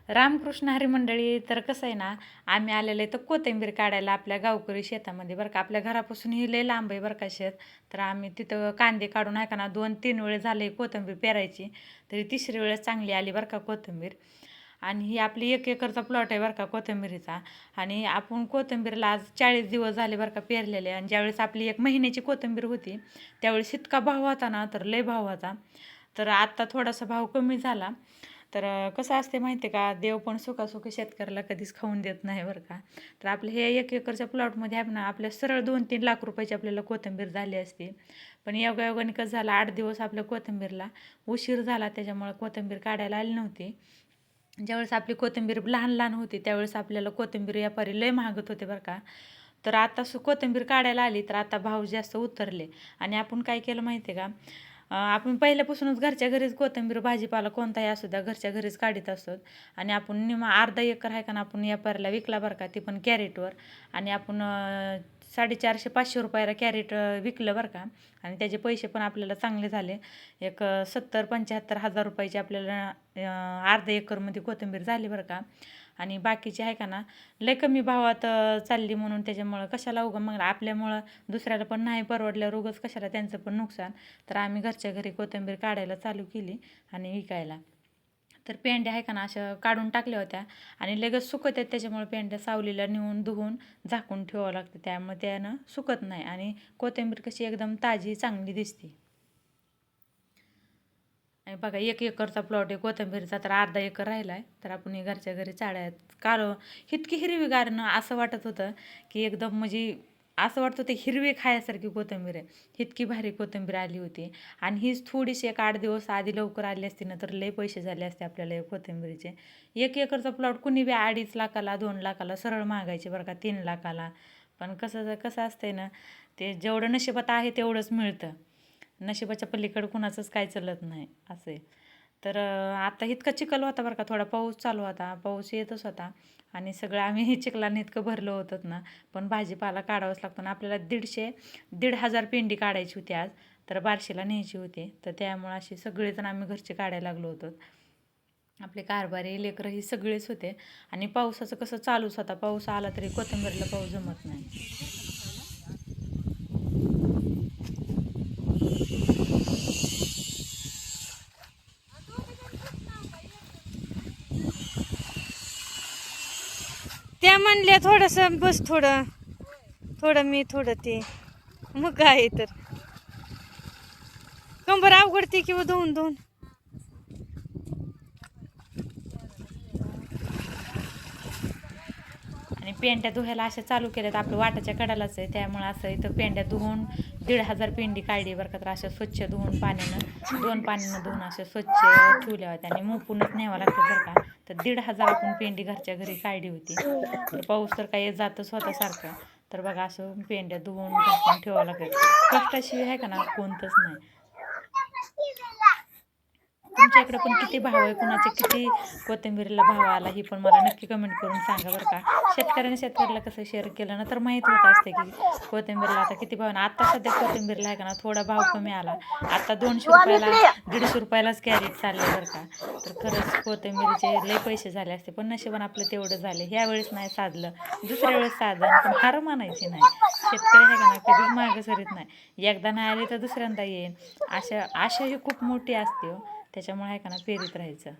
रामकृष्ण हरी मंडळी. तर कसं आहे ना, आम्ही आलेलो आहे तर कोथिंबीर काढायला आपल्या गावकरी शेतामध्ये बरं का. आपल्या घरापासून ही लय लांब आहे बरं का शेत. तर आम्ही तिथं कांदे काढून आहे का ना 2-3 वेळेस झाले कोथिंबीर पेरायची, तरी तिसरी वेळेस चांगली आली बरं का कोथिंबीर. आणि ही आपली 1 एकरचा प्लॉट आहे बरं का कोथिंबीरीचा. आणि आपण कोथिंबीरला आज 40 दिवस झाले बरं का पेरलेले. आणि ज्यावेळेस आपली 1 महिन्याची कोथिंबीर होती त्यावेळेस इतका भाव होता ना, तर लय भाव होता. तर आत्ता थोडासा भाव कमी झाला. तर कसं असते माहिती आहे का, देव पण सुखासुखी शेतकऱ्याला कधीच खाऊन देत नाही बरं का. तर आपल्या हे 1 एकरच्या प्लॉटमध्ये आहे ना, आपल्या सरळ 2-3 लाख रुपयाची आपल्याला कोथिंबीर झाली असती. पण योगायोगाने कसं झालं, 8 दिवस आपल्या कोथिंबीरला उशीर झाला, त्याच्यामुळे कोथिंबीर काढायला आली नव्हती. ज्यावेळेस आपली कोथिंबीर लहान लहान होती त्यावेळेस आपल्याला कोथिंबीर व्यापारी लय महागत होते बरं का. तर आता कोथिंबीर काढायला आली तर आता भाव जास्त उतरले. आणि आपण काय केलं माहिती आहे का, आपण पहिल्यापासूनच घरच्या घरीच कोथिंबीर भाजीपाला कोणताही असू द्या घरच्या घरीच काढीत असतो. आणि आपण निमा अर्धा एकर आहे का ना, आपण व्यापाऱ्याला विकला बरं का, ती पण कॅरेटवर. आणि आपण 450-500 रुपयाला कॅरेट विकलं बरं का. आणि त्याचे पैसे पण आपल्याला चांगले झाले. एक 70-75 हजार रुपयाची आपल्याला अर्धा एकरमध्ये कोथिंबीर झाली बरं का. आणि बाकीची आहे का ना, लय कमी भावात चालली म्हणून त्याच्यामुळं कशाला उगा मग आपल्यामुळं दुसऱ्याला पण नाही परवडल्यावर उगाच कशाला त्यांचं पण नुकसान. तर आम्ही घरच्या घरी कोथिंबीर काढायला चालू केली आणि विकायला. तर पेंड्या आहे का ना अशा काढून टाकल्या होत्या आणि लगेच सुकत आहेत, त्याच्यामुळे पेंड्या सावलीला नेऊन धुवून झाकून ठेवावं लागतं, त्यामुळे त्यानं सुकत नाही आणि कोथिंबीर कशी एकदम ताजी चांगली दिसते. आणि बघा 1 एकरचा प्लॉट आहे कोथिंबीरचा, तर अर्धा एकर राहिला आहे. तर आपण हे घरच्या घरी चाळ्यात काढ इतकी हिरवीगार असं वाटत होतं की एकदम म्हणजे असं वाटत होतं हिरवी खायासारखी कोथिंबीर आहे. इतकी भारी कोथिंबीर आली होती. आणि हीच थोडीशी एक 8 दिवस आधी लवकर आली असती ना, तर लय पैसे झाले असते आपल्याला या कोथिंबीरीचे. 1 एकरचा प्लॉट कुणी बी 2.5 लाखाला 2 लाखाला सरळ मागायचे बरं का, 3 लाखाला. पण कसं कसं असतंय ना, ते जेवढं नशिबात आहे तेवढंच मिळतं. नशिबाच्या पलीकडं कुणाचंच काय चालत नाही असं आहे. तर आता इतका चिखल होता बरं का, थोडा पाऊस चालू होता, पाऊस येतच होता. आणि सगळं आम्ही हे चिखलाने इतकं भरलं होतं ना. पण भाजीपाला काढावाच लागतो ना आपल्याला. 1,500 पेंडी काढायची होती आज. तर बार्शीला न्यायची होती, तर त्यामुळं असे सगळेजण आम्ही घरचे काढायला लागलो होतो. आपले कारभारी लेकरं ही सगळेच होते. आणि पावसाचं कसं चालूच होता, पाऊस आला तरी कोथिंबीरला पाऊस जमत नाही. त्या म्हणल्या थोडंसं बस, थोडं थोडं मी थोडं ते, मग काय तर कंबर अवघडते किंवा धुवून धुवून. आणि पेंड्या धुवायला अशा चालू केल्यात, आपलं वाटाच्या कडालाच आहे, त्यामुळे असं इथं पेंड्या धुवून 1,500 पेंडी काढली बरं का. तर अशा स्वच्छ धुवून पाण्यानं 2 पाण्यानं धुवून अशा स्वच्छ ठेवल्या होत्या आणि मोपूनच न्यावं लागतं बरं का. तर 1,500 आपण पेंडी घरच्या घरी काढली होती. तर पाऊस तर काही जातच होता सारखा. तर बघा असं पेंड्या धुवून झाकून ठेवावं लागतं. कष्टाशिवाय आहे का ना कोणतंच नाही. तुमच्या इकडं पण किती भाव आहे, कुणाचे किती कोथिंबीरीला भाव आला, ही पण मला नक्की कमेंट करून सांगा बरं का. शेतकऱ्याला कसं शेअर केलं ना, तर माहीत होत असते की कोथिंबीरला आता किती भाव आहे. आता सध्या कोथिंबीरला आहे का ना थोडा भाव कमी आला. आता 200 रुपयाला 150 रुपयालाच कॅरेट चालले बरं का. तर खरंच कोथिंबीरीचे लय पैसे झाले असते, पण नशिबानं आपलं तेवढं झाले. ह्या वेळेस नाही साधलं, दुसऱ्या वेळेस साधन, पण हार मानायची नाही. शेतकरी आहे का ना कधीच मागं सरीत नाही. एकदा नाही आली तर दुसऱ्यांदा येईल. आशा ही खूप मोठी असते हो. त्याच्यामुळे आहे का ना पेरीत राहायचं.